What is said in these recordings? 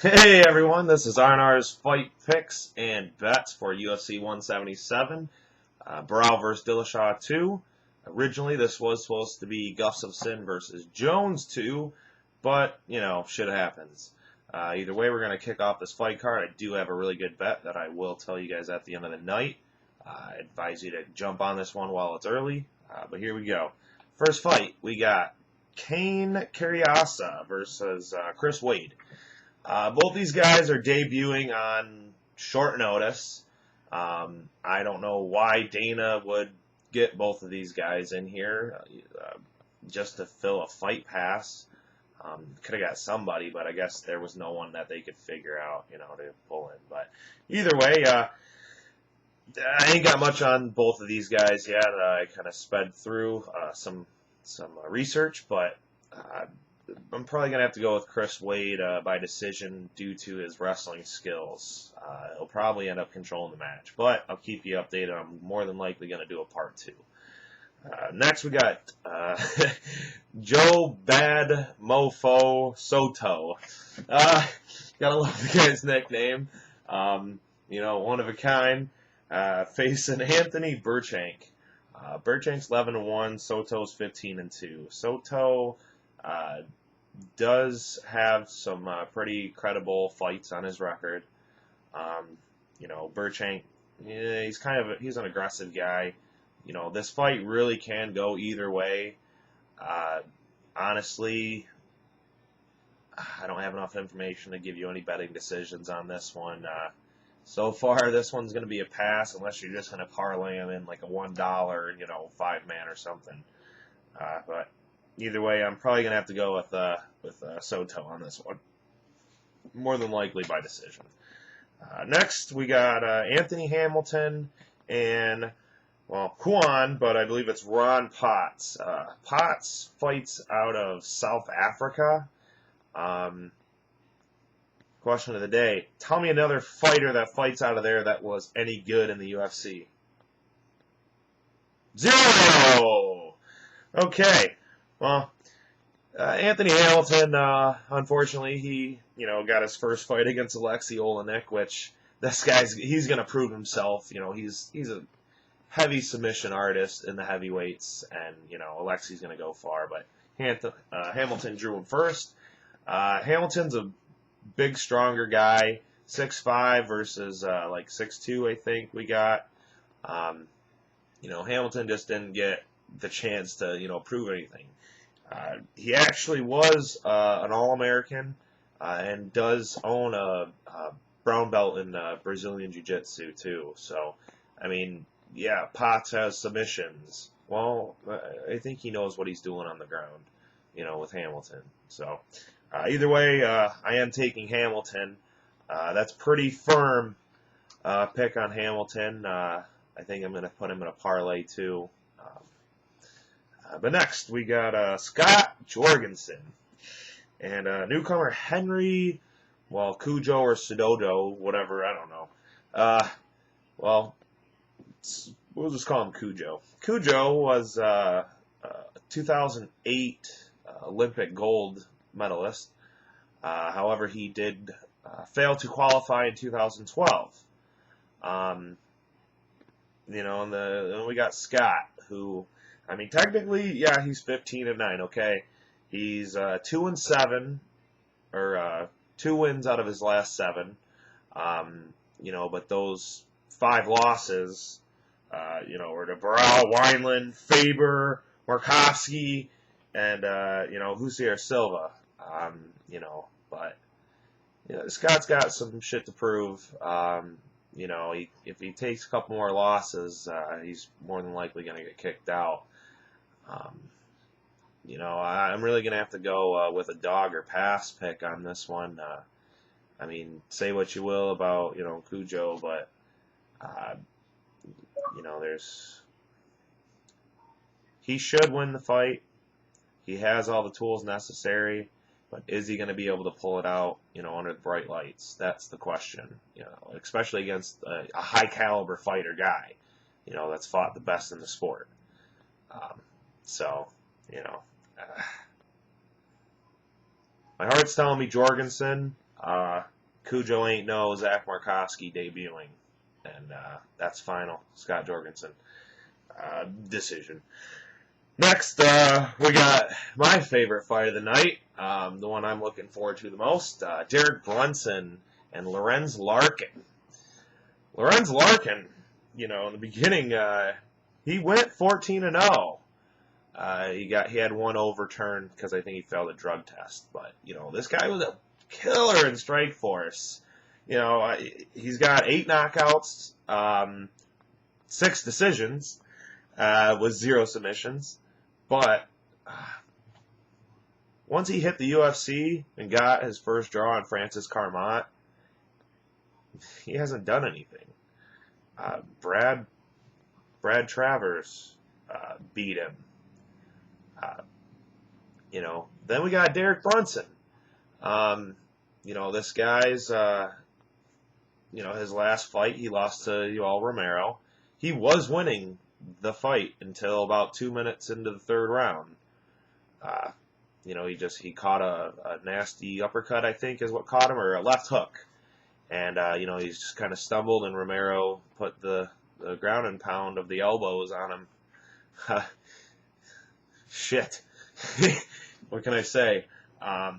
Hey everyone, this is R&R's Fight Picks and Bets for UFC 177, Barao vs. Dillashaw 2. Originally, this was supposed to be Gustafsson versus Jones 2, but, shit happens. Either way, we're going to kick off this fight card. I do have a really good bet that I will tell you guys at the end of the night. I advise you to jump on this one while it's early, but here we go. First fight, we got Kane Carriasa versus Chris Wade. Both these guys are debuting on short notice. I don't know why Dana would get both of these guys in here just to fill a fight pass. Could have got somebody, but I guess there was no one that they could figure out, to pull in. But either way, I ain't got much on both of these guys yet. I kind of sped through some research, but I'm probably going to have to go with Chris Wade by decision due to his wrestling skills. He'll probably end up controlling the match, but I'll keep you updated. I'm more than likely going to do a part 2. Next, we got Joe Bad Mofo Soto. Gotta love the guy's nickname. One of a kind. Facing Anthony Burchank. Burchank's 11-1. Soto's 15-2. Soto does have some pretty credible fights on his record. Burchank, he's an aggressive guy. This fight really can go either way. Honestly, I don't have enough information to give you any betting decisions on this one. So far, this one's going to be a pass unless you're just going to parlay them in like a $1, 5-man or something. But either way, I'm probably going to have to go with Soto on this one. More than likely by decision. Next, we got Anthony Hamilton and, Kwan, but I believe it's Ron Potts. Potts fights out of South Africa. Question of the day. Tell me another fighter that fights out of there that was any good in the UFC. 0! Okay. Well, Anthony Hamilton, unfortunately, he, got his first fight against Alexei Olenek, which he's going to prove himself. He's a heavy submission artist in the heavyweights, and, Alexei's going to go far, but Hamilton drew him first. Hamilton's a big, stronger guy, 6'5" versus, 6'2", I think we got. Hamilton just didn't get the chance to, prove anything. He actually was an All-American and does own a brown belt in Brazilian Jiu-Jitsu, too. So, Potts has submissions. Well, I think he knows what he's doing on the ground, with Hamilton. So, either way, I am taking Hamilton. That's pretty firm pick on Hamilton. I think I'm going to put him in a parlay, too. But next, we got Scott Jorgensen and newcomer Henry, Cujo or Sudodo, whatever, I don't know. We'll just call him Cujo. Cujo was a 2008 Olympic gold medalist. However, he did fail to qualify in 2012. And then we got Scott, who, technically, yeah, he's 15-9. Okay, he's 2-7, or 2 wins out of his last 7. But those 5 losses, were to Barao, Wineland, Faber, Markovsky, and Husier Silva. Scott's got some shit to prove. If he takes a couple more losses, he's more than likely going to get kicked out. I'm really going to have to go with a dog or pass pick on this one. Say what you will about, Cujo, but, he should win the fight. He has all the tools necessary, but is he going to be able to pull it out, under the bright lights? That's the question, especially against a high-caliber fighter guy, that's fought the best in the sport. My heart's telling me Jorgensen. Cujo ain't no Zach Markowski debuting, and that's final. Scott Jorgensen decision. Next, we got my favorite fight of the night, the one I'm looking forward to the most, Derek Brunson and Lorenz Larkin. Lorenz Larkin, in the beginning, he went 14-0. He had one overturned because I think he failed a drug test. But this guy was a killer in Strikeforce. He's got 8 knockouts, 6 decisions, with 0 submissions. But once he hit the UFC and got his first draw on Francis Carmont, he hasn't done anything. Brad Travers beat him. Then we got Derek Brunson. This guy's, his last fight, he lost to Yoel Romero. He was winning the fight until about 2 minutes into the third round. He caught a nasty uppercut, I think is what caught him, or a left hook. And, he's just kind of stumbled, and Romero put the ground and pound of the elbows on him. Shit. What can I say? Other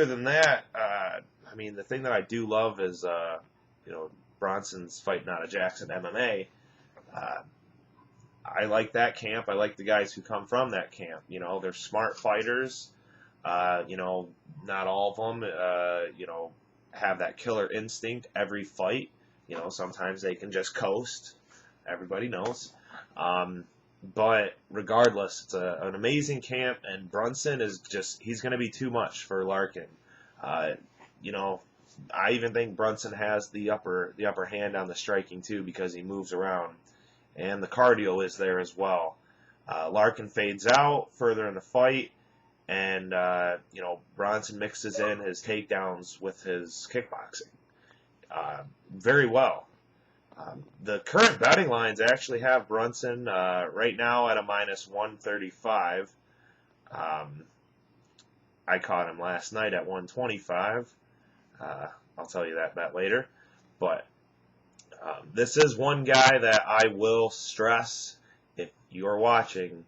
than that, the thing that I do love is, Bronson's fighting out of Jackson MMA. I like that camp. I like the guys who come from that camp. They're smart fighters. Not all of them, have that killer instinct every fight. Sometimes they can just coast. Everybody knows. But regardless, it's an amazing camp, and Brunson is he's going to be too much for Larkin. I even think Brunson has the upper hand on the striking too, because he moves around, and the cardio is there as well. Larkin fades out further in the fight, and Brunson mixes in his takedowns with his kickboxing very well. The current betting lines actually have Brunson right now at a -135. I caught him last night at 125. I'll tell you that bet later. But this is one guy that I will stress, if you're watching,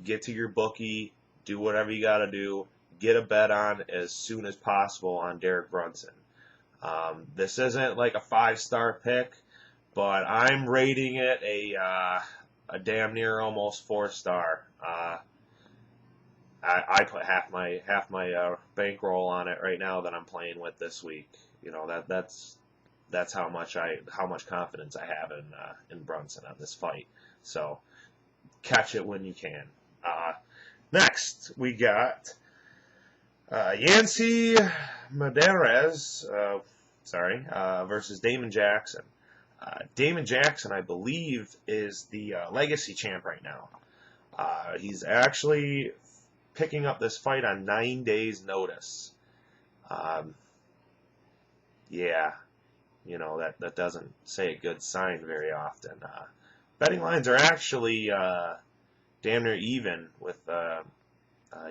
get to your bookie, do whatever you got to do, get a bet on as soon as possible on Derek Brunson. This isn't like a 5-star pick, but I'm rating it a damn near almost 4-star. I put half my bankroll on it right now that I'm playing with this week. That's how much confidence I have in Brunson on this fight. So catch it when you can. Next we got Yancy Medeiros, versus Damon Jackson. Damon Jackson, I believe, is the legacy champ right now. He's actually picking up this fight on 9 days' notice. That doesn't say a good sign very often. Betting lines are actually damn near even, with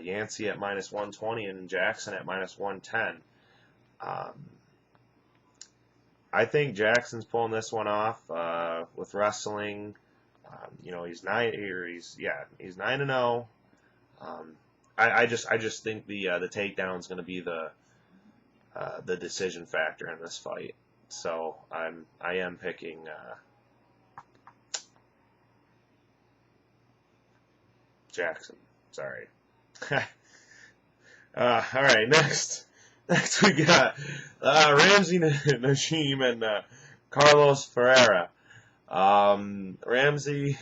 Yancy at -120 and Jackson at -110. I think Jackson's pulling this one off with wrestling. He's 9-0. I just think the takedown is going to be the decision factor in this fight. So I am picking Jackson. Sorry. All right, next we got Ramsey Najim and Carlos Ferreira. Ramsey,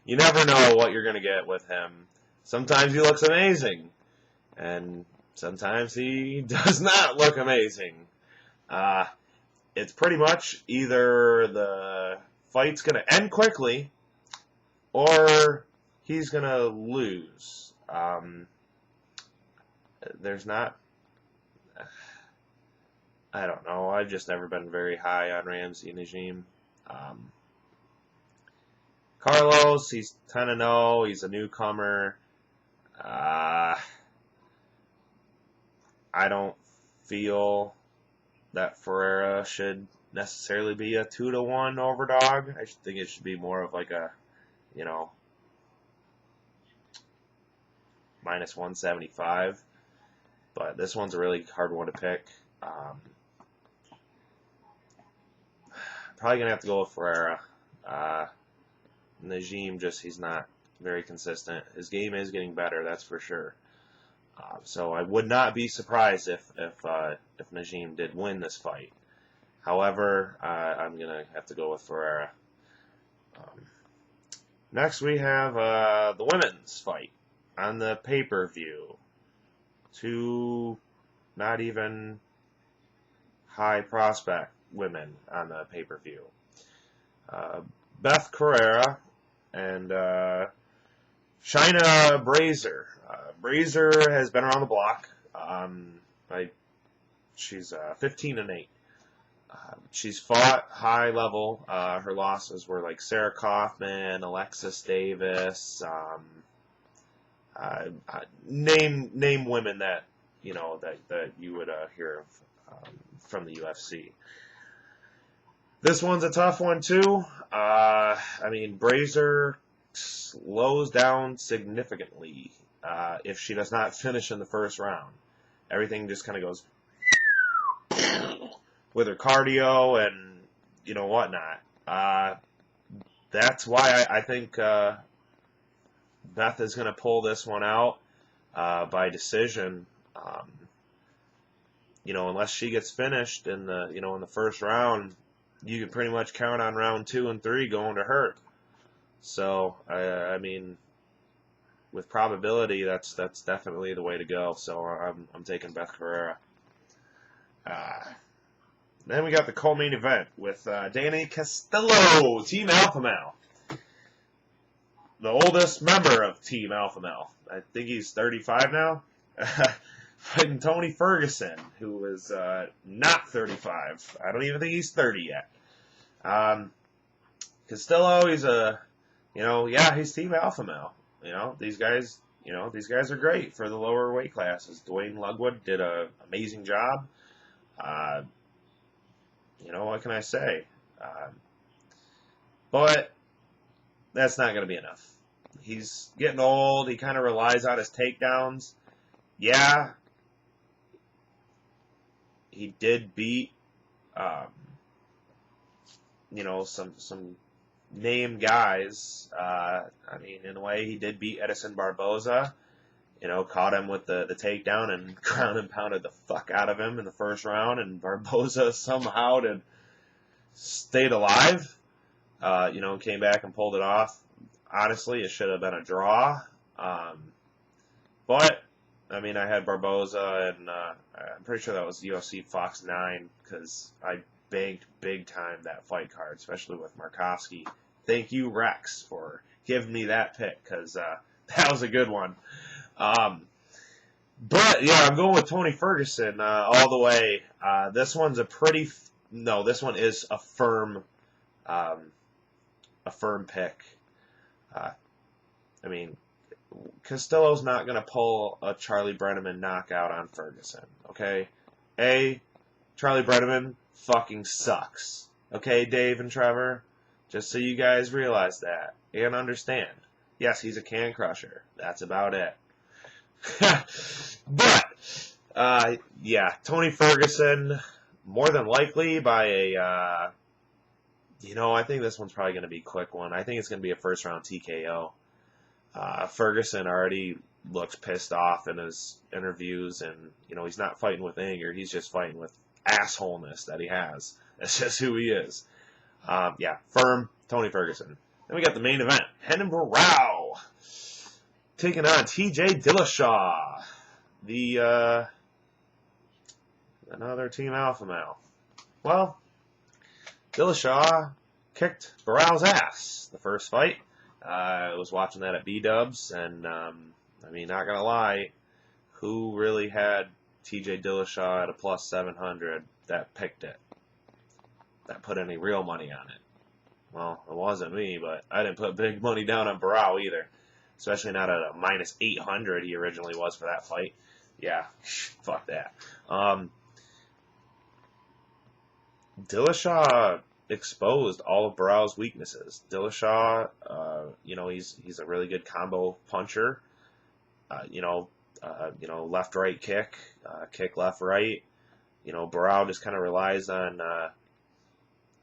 you never know what you're going to get with him. Sometimes he looks amazing, and sometimes he does not look amazing. It's pretty much either the fight's going to end quickly or he's going to lose. There's not... I don't know. I've just never been very high on Ramsey Najim. Carlos, he's 10-0. He's a newcomer. I don't feel that Ferreira should necessarily be a 2-1 overdog. I think it should be more of like a, you know, minus 175. But this one's a really hard one to pick. Probably going to have to go with Ferreira. Najim, he's not very consistent. His game is getting better, that's for sure. So I would not be surprised if Najim did win this fight. However, I'm going to have to go with Ferreira. Next we have the women's fight on the pay-per-view. Two not even high prospect women on the pay-per-view. Beth Carrera and Shayna Baszler. Baszler has been around the block. She's 15-8. She's fought high level. Her losses were like Sarah Kaufman, Alexis Davis. Name women that that you would hear of from the UFC. This one's a tough one too. Baszler slows down significantly if she does not finish in the first round. Everything just kind of goes with her cardio and whatnot. That's why I think Beth is going to pull this one out by decision. Unless she gets finished in the first round, you can pretty much count on round 2 and 3 going to her. So with probability, that's definitely the way to go. So I'm taking Beth Carrera. Then we got the co-main event with Danny Castillo, Team Alpha Male. The oldest member of Team Alpha Male. I think he's 35 now. Fighting Tony Ferguson, who is not 35. I don't even think he's 30 yet. Castillo, he's he's Team Alpha Male. These guys are great for the lower weight classes. Dwayne Lugwood did an amazing job. What can I say? But that's not going to be enough. He's getting old. He kind of relies on his takedowns. Yeah, he did beat, some name guys. In a way, he did beat Edison Barboza. Caught him with the takedown and ground and pounded the fuck out of him in the first round. And Barboza somehow stayed alive. Came back and pulled it off. Honestly, it should have been a draw. But I had Barboza, and I'm pretty sure that was UFC Fox 9 because I banked big time that fight card, especially with Markovsky. Thank you, Rex, for giving me that pick because that was a good one. But yeah, I'm going with Tony Ferguson all the way. This one is a firm pick. Castillo's not going to pull a Charlie Brenneman knockout on Ferguson, okay? Charlie Brenneman fucking sucks. Okay, Dave and Trevor? Just so you guys realize that and understand. Yes, he's a can crusher. That's about it. But, Tony Ferguson, more than likely by a, I think this one's probably going to be a quick one. I think it's going to be a first-round TKO. Ferguson already looks pissed off in his interviews, and, he's not fighting with anger. He's just fighting with assholeness that he has. That's just who he is. Firm Tony Ferguson. Then we got the main event. Renan Barão taking on T.J. Dillashaw, another Team Alpha Male. Well, Dillashaw kicked Barão's ass the first fight. I was watching that at B-Dubs, and, not gonna lie, who really had T.J. Dillashaw at a plus 700 that picked it? That put any real money on it? Well, it wasn't me, but I didn't put big money down on Barão either. Especially not at a minus 800 he originally was for that fight. Yeah, fuck that. Dillashaw exposed all of Barrow's weaknesses. Dillashaw, he's a really good combo puncher. Left right kick, kick left right. Barrow just kind of relies on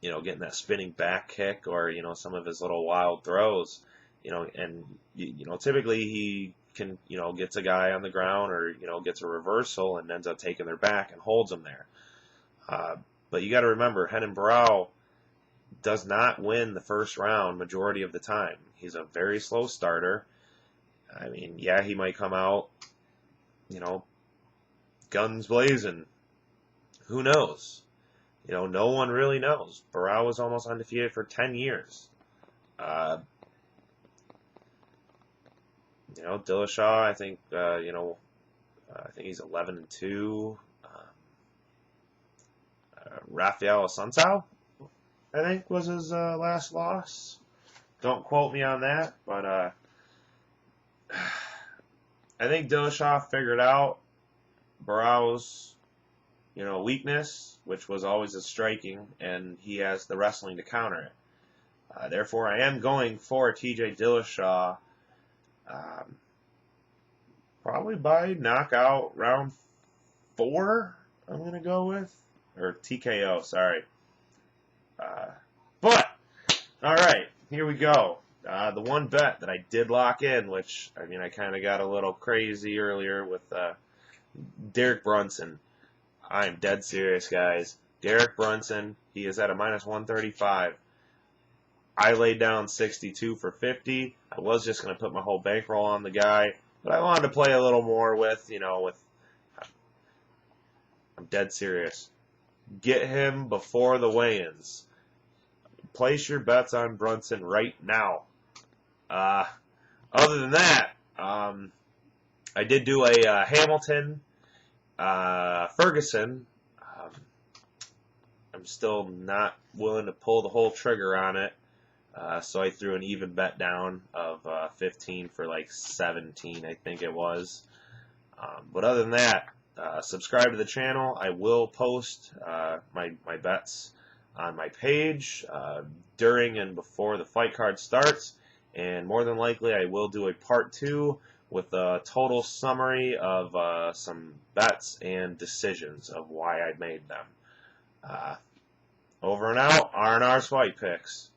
getting that spinning back kick or some of his little wild throws. Typically he can gets a guy on the ground or gets a reversal and ends up taking their back and holds them there. But you got to remember, Renan Barão does not win the first round majority of the time. He's a very slow starter. I mean, yeah, he might come out, guns blazing. Who knows? No one really knows. Barão was almost undefeated for 10 years. Dillashaw, I think, I think he's 11-2. Rafael Assunção, I think, was his last loss. Don't quote me on that, but I think Dillashaw figured out Barão's, weakness, which was always his striking, and he has the wrestling to counter it. Therefore, I am going for TJ Dillashaw, probably by knockout round 4. I'm gonna go with. Or TKO, sorry. But, alright, here we go. The one bet that I did lock in, which, I kind of got a little crazy earlier with Derek Brunson. I'm dead serious, guys. Derek Brunson, he is at a minus 135. I laid down 62 for 50. I was just going to put my whole bankroll on the guy, but I wanted to play a little more with, I'm dead serious. Get him before the weigh-ins. Place your bets on Brunson right now. Other than that, I did do a Hamilton Ferguson. I'm still not willing to pull the whole trigger on it, so I threw an even bet down of 15 for like 17, I think it was. But other than that, subscribe to the channel. I will post my bets on my page during and before the fight card starts, and more than likely I will do a part 2 with a total summary of some bets and decisions of why I made them. Over and out, R&R's Fight Picks.